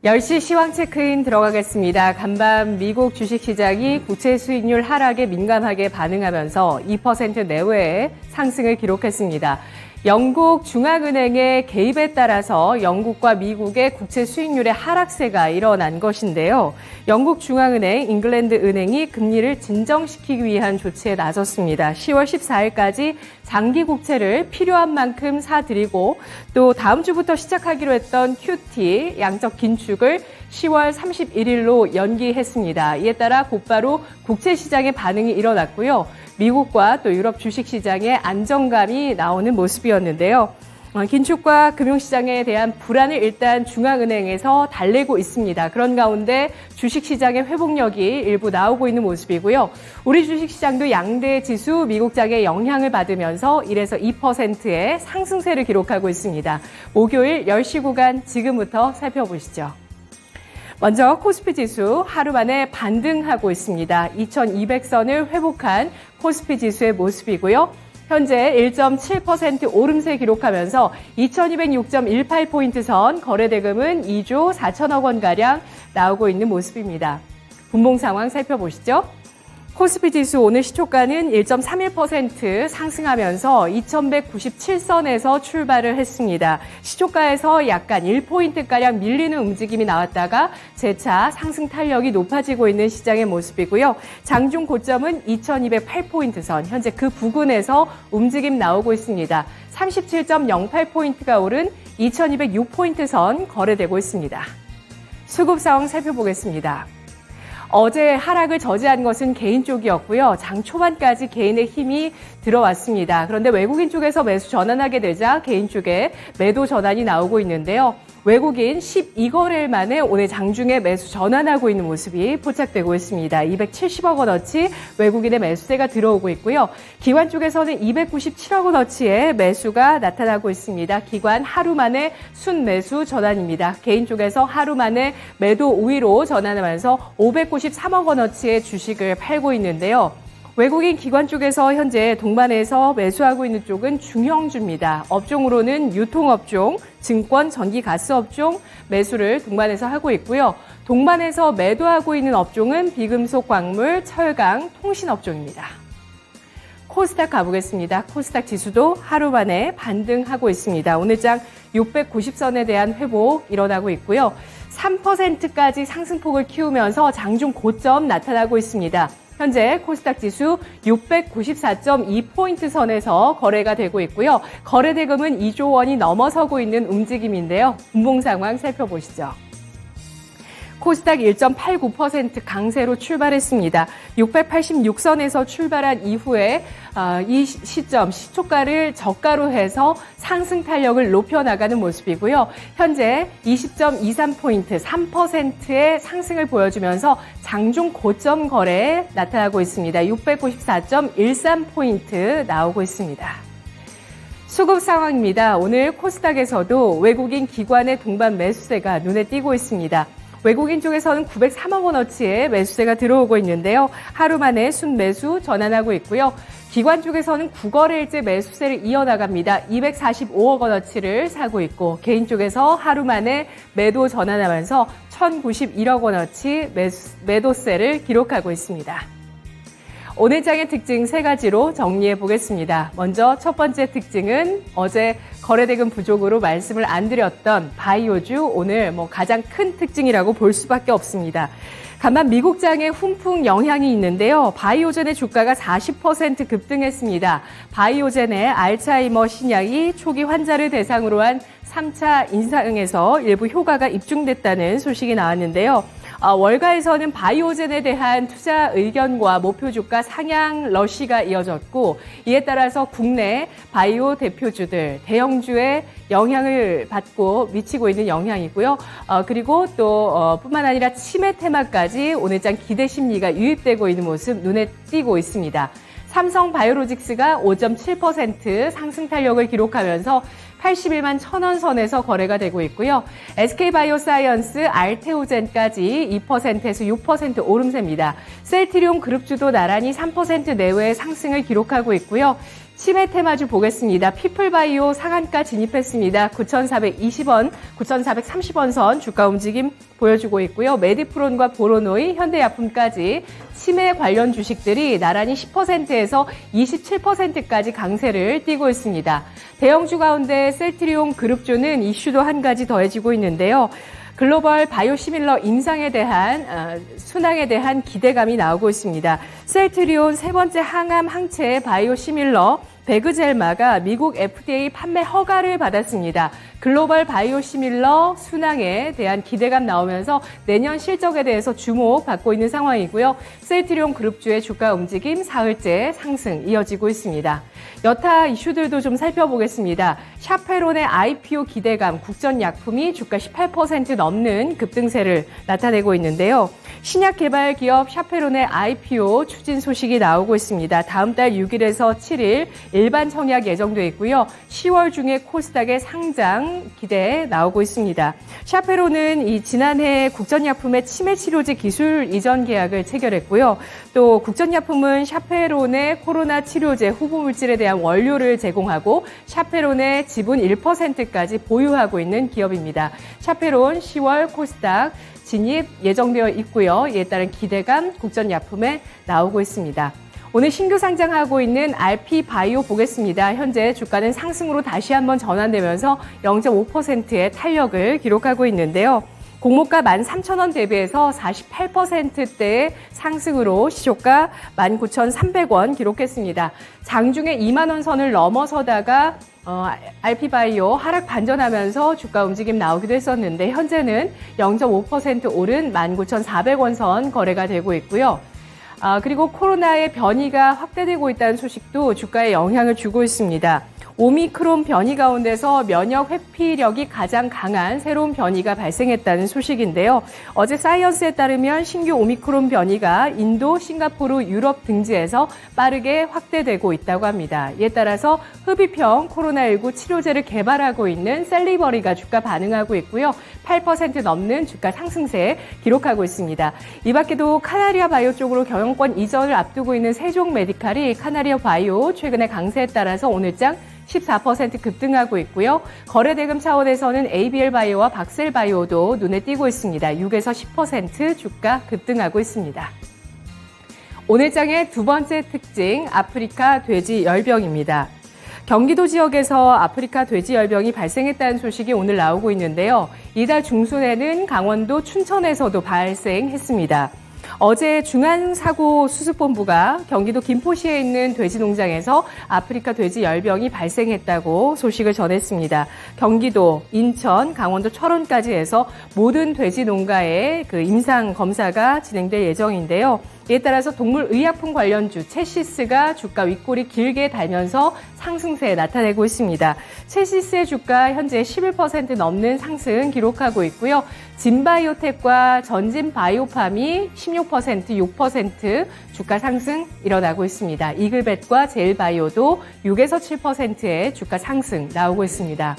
10시 시황 체크인 들어가겠습니다. 간밤 미국 주식시장이 국채 수익률 하락에 민감하게 반응하면서 2% 내외의 상승을 기록했습니다. 영국 중앙은행의 개입에 따라서 영국과 미국의 국채 수익률의 하락세가 일어난 것인데요. 영국 중앙은행, 잉글랜드 은행이 금리를 진정시키기 위한 조치에 나섰습니다. 10월 14일까지 장기 국채를 필요한 만큼 사들이고 또 다음 주부터 시작하기로 했던 QT, 양적 긴축을 10월 31일로 연기했습니다. 이에 따라 곧바로 국채 시장의 반응이 일어났고요. 미국과 또 유럽 주식시장에 안정감이 나오는 모습이었는데요. 긴축과 금융시장에 대한 불안을 일단 중앙은행에서 달래고 있습니다. 그런 가운데 주식시장의 회복력이 일부 나오고 있는 모습이고요. 우리 주식시장도 양대 지수 미국장의 영향을 받으면서 1에서 2%의 상승세를 기록하고 있습니다. 목요일 10시 구간 지금부터 살펴보시죠. 먼저 코스피 지수 하루 만에 반등하고 있습니다. 2200선을 회복한 코스피 지수의 모습이고요. 현재 1.7% 오름세 기록하면서 2206.18포인트 선 거래대금은 2조 4천억 원가량 나오고 있는 모습입니다. 분봉 상황 살펴보시죠. 코스피 지수 오늘 시초가는 1.31% 상승하면서 2197선에서 출발을 했습니다. 시초가에서 약간 1포인트가량 밀리는 움직임이 나왔다가 재차 상승 탄력이 높아지고 있는 시장의 모습이고요. 장중 고점은 2208포인트 선, 현재 그 부근에서 움직임 나오고 있습니다. 37.08포인트가 오른 2206포인트 선 거래되고 있습니다. 수급 상황 살펴보겠습니다. 어제 하락을 저지한 것은 개인 쪽이었고요. 장 초반까지 개인의 힘이 들어왔습니다. 그런데 외국인 쪽에서 매수 전환하게 되자 개인 쪽에 매도 전환이 나오고 있는데요. 외국인 12거래일 만에 오늘 장중에 매수 전환하고 있는 모습이 포착되고 있습니다. 270억 원어치 외국인의 매수세가 들어오고 있고요. 기관 쪽에서는 297억 원어치의 매수가 나타나고 있습니다. 기관 하루 만에 순매수 전환입니다. 개인 쪽에서 하루 만에 매도 우위로 전환하면서 593억 원어치의 주식을 팔고 있는데요. 외국인 기관 쪽에서 현재 동반해서 매수하고 있는 쪽은 중형주입니다. 업종으로는 유통업종, 증권, 전기, 가스 업종 매수를 동반해서 하고 있고요. 동반해서 매도하고 있는 업종은 비금속, 광물, 철강, 통신 업종입니다. 코스닥 가보겠습니다. 코스닥 지수도 하루 만에 반등하고 있습니다. 오늘장 690선에 대한 회복 일어나고 있고요. 3%까지 상승폭을 키우면서 장중 고점 나타나고 있습니다. 현재 코스닥 지수 694.2포인트 선에서 거래가 되고 있고요. 거래 대금은 2조 원이 넘어서고 있는 움직임인데요. 분봉 상황 살펴보시죠. 코스닥 1.89% 강세로 출발했습니다. 686선에서 출발한 이후에 이 시점 시초가를 저가로 해서 상승 탄력을 높여나가는 모습이고요. 현재 20.23포인트, 3%의 상승을 보여주면서 장중 고점 거래에 나타나고 있습니다. 694.13포인트 나오고 있습니다. 수급 상황입니다. 오늘 코스닥에서도 외국인 기관의 동반 매수세가 눈에 띄고 있습니다. 외국인 쪽에서는 903억 원어치의 매수세가 들어오고 있는데요. 하루 만에 순매수 전환하고 있고요. 기관 쪽에서는 9거래일째 매수세를 이어나갑니다. 245억 원어치를 사고 있고 개인 쪽에서 하루 만에 매도 전환하면서 1,091억 원어치 매도세를 기록하고 있습니다. 오늘 장의 특징 3가지로 정리해 보겠습니다. 먼저 첫 번째 특징은 어제 거래대금 부족으로 말씀을 안 드렸던 바이오주 오늘 가장 큰 특징이라고 볼 수밖에 없습니다. 다만 미국장의 훈풍 영향이 있는데요. 바이오젠의 주가가 40% 급등했습니다. 바이오젠의 알츠하이머 신약이 초기 환자를 대상으로 한 3차 임상에서 일부 효과가 입증됐다는 소식이 나왔는데요. 월가에서는 바이오젠에 대한 투자 의견과 목표 주가 상향 러시가 이어졌고 이에 따라서 국내 바이오 대표주들, 대형주의 영향을 받고 미치고 있는 영향이고요. 그리고 또 뿐만 아니라 치매 테마까지 오늘장 기대 심리가 유입되고 있는 모습 눈에 띄고 있습니다. 삼성 바이오로직스가 5.7% 상승 탄력을 기록하면서 81만 1,000원 선에서 거래가 되고 있고요. SK바이오사이언스, 알테오젠까지 2%에서 6% 오름세입니다. 셀트리온 그룹주도 나란히 3% 내외의 상승을 기록하고 있고요. 치매 테마주 보겠습니다. 피플바이오 상한가 진입했습니다. 9,420원, 9,430원 선 주가 움직임 보여주고 있고요. 메디프론과 보로노이, 현대약품까지 치매 관련 주식들이 나란히 10%에서 27%까지 강세를 띠고 있습니다. 대형주 가운데 셀트리온 그룹주는 이슈도 한 가지 더해지고 있는데요. 글로벌 바이오시밀러 인상에 대한 순항에 대한 기대감이 나오고 있습니다. 셀트리온 세 번째 항암 항체 바이오시밀러 베그젤마가 미국 FDA 판매 허가를 받았습니다. 글로벌 바이오시밀러 순항에 대한 기대감 나오면서 내년 실적에 대해서 주목받고 있는 상황이고요. 셀트리온 그룹주의 주가 움직임 사흘째 상승 이어지고 있습니다. 여타 이슈들도 좀 살펴보겠습니다. 샤페론의 IPO 기대감, 국전약품이 주가 18% 넘는 급등세를 나타내고 있는데요. 신약 개발 기업 샤페론의 IPO 추진 소식이 나오고 있습니다. 다음 달 6일에서 7일 일반 청약 예정돼 있고요. 10월 중에 코스닥의 상장 기대 나오고 있습니다. 샤페론은 이 지난해 국전약품의 치매 치료제 기술 이전 계약을 체결했고요. 또 국전약품은 샤페론의 코로나 치료제 후보 물질에 대한 원료를 제공하고 샤페론의 지분 1%까지 보유하고 있는 기업입니다. 샤페론 10월 코스닥 진입 예정되어 있고요. 이에 따른 기대감 국전약품에 나오고 있습니다. 오늘 신규 상장하고 있는 RP바이오 보겠습니다. 현재 주가는 상승으로 다시 한번 전환되면서 0.5%의 탄력을 기록하고 있는데요. 공모가 13,000원 대비해서 48%대의 상승으로 시초가 19,300원 기록했습니다. 장중에 2만 원 선을 넘어서다가 RP바이오 하락 반전하면서 주가 움직임 나오기도 했었는데 현재는 0.5% 오른 19,400원 선 거래가 되고 있고요. 그리고 코로나의 변이가 확대되고 있다는 소식도 주가에 영향을 주고 있습니다. 오미크론 변이 가운데서 면역 회피력이 가장 강한 새로운 변이가 발생했다는 소식인데요. 어제 사이언스에 따르면 신규 오미크론 변이가 인도, 싱가포르, 유럽 등지에서 빠르게 확대되고 있다고 합니다. 이에 따라서 흡입형 코로나19 치료제를 개발하고 있는 셀리버리가 주가 반응하고 있고요. 8% 넘는 주가 상승세 기록하고 있습니다. 이 밖에도 카나리아 바이오 쪽으로 경영권 이전을 앞두고 있는 세종 메디칼이 카나리아 바이오 최근의 강세에 따라서 오늘장 14% 급등하고 있고요. 거래대금 차원에서는 ABL 바이오와 박셀 바이오도 눈에 띄고 있습니다. 6에서 10% 주가 급등하고 있습니다. 오늘장의 두 번째 특징, 아프리카 돼지 열병입니다. 경기도 지역에서 아프리카 돼지 열병이 발생했다는 소식이 오늘 나오고 있는데요. 이달 중순에는 강원도 춘천에서도 발생했습니다. 어제 중앙사고수습본부가 경기도 김포시에 있는 돼지 농장에서 아프리카 돼지 열병이 발생했다고 소식을 전했습니다. 경기도, 인천, 강원도 철원까지 해서 모든 돼지 농가의 임상 검사가 진행될 예정인데요. 이에 따라서 동물의약품 관련주 체시스가 주가 윗골이 길게 달면서 상승세 나타내고 있습니다. 체시스의 주가 현재 11% 넘는 상승 기록하고 있고요. 진바이오텍과 전진바이오팜이 16%, 6% 주가 상승 일어나고 있습니다. 이글벳과 제일바이오도 6에서 7%의 주가 상승 나오고 있습니다.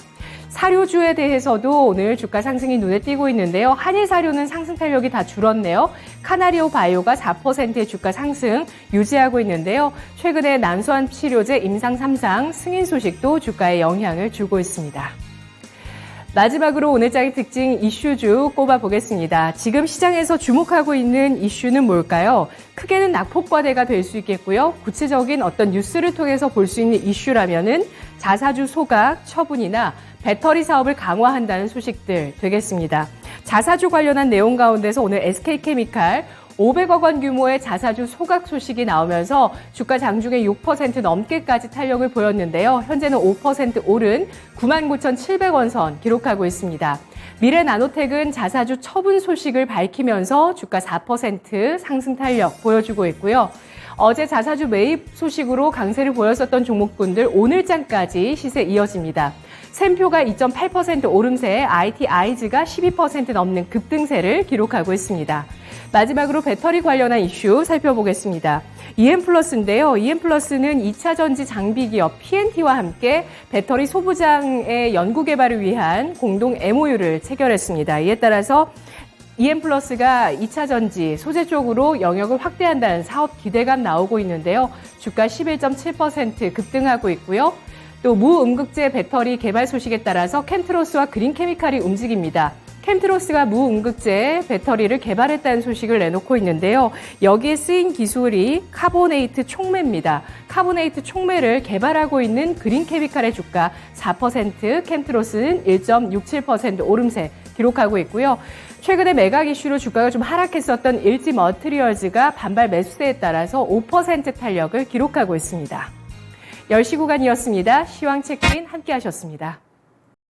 사료주에 대해서도 오늘 주가 상승이 눈에 띄고 있는데요. 한일사료는 상승 탄력이 다 줄었네요. 카나리오 바이오가 4%의 주가 상승 유지하고 있는데요. 최근에 난소암 치료제 임상 3상 승인 소식도 주가에 영향을 주고 있습니다. 마지막으로 오늘장의 특징 이슈주 꼽아보겠습니다. 지금 시장에서 주목하고 있는 이슈는 뭘까요? 크게는 낙폭과대가 될 수 있겠고요. 구체적인 어떤 뉴스를 통해서 볼 수 있는 이슈라면은 자사주 소각 처분이나 배터리 사업을 강화한다는 소식들 되겠습니다. 자사주 관련한 내용 가운데서 오늘 SK케미칼 500억 원 규모의 자사주 소각 소식이 나오면서 주가 장중에 6% 넘게까지 탄력을 보였는데요. 현재는 5% 오른 99,700원 선 기록하고 있습니다. 미래나노텍은 자사주 처분 소식을 밝히면서 주가 4% 상승 탄력 보여주고 있고요. 어제 자사주 매입 소식으로 강세를 보였었던 종목군들 오늘장까지 시세 이어집니다. 샘표가 2.8% 오름세에 IT아이즈가 12% 넘는 급등세를 기록하고 있습니다. 마지막으로 배터리 관련한 이슈 살펴보겠습니다. EM플러스인데요. EM플러스는 2차 전지 장비 기업 PNT와 함께 배터리 소부장의 연구 개발을 위한 공동 MOU를 체결했습니다. 이에 따라서 EM플러스가 2차 전지, 소재 쪽으로 영역을 확대한다는 사업 기대감 나오고 있는데요. 주가 11.7% 급등하고 있고요. 또 무음극재 배터리 개발 소식에 따라서 캠트로스와 그린케미칼이 움직입니다. 캠트로스가 무음극재 배터리를 개발했다는 소식을 내놓고 있는데요. 여기에 쓰인 기술이 카보네이트 촉매입니다. 카보네이트 촉매를 개발하고 있는 그린케미칼의 주가 4%, 캠트로스는 1.67% 오름세 기록하고 있고요. 최근에 매각 이슈로 주가가 좀 하락했었던 LG 머티리얼즈가 반발 매수세에 따라서 5% 탄력을 기록하고 있습니다. 10시 구간이었습니다. 시황 체크인 함께 하셨습니다.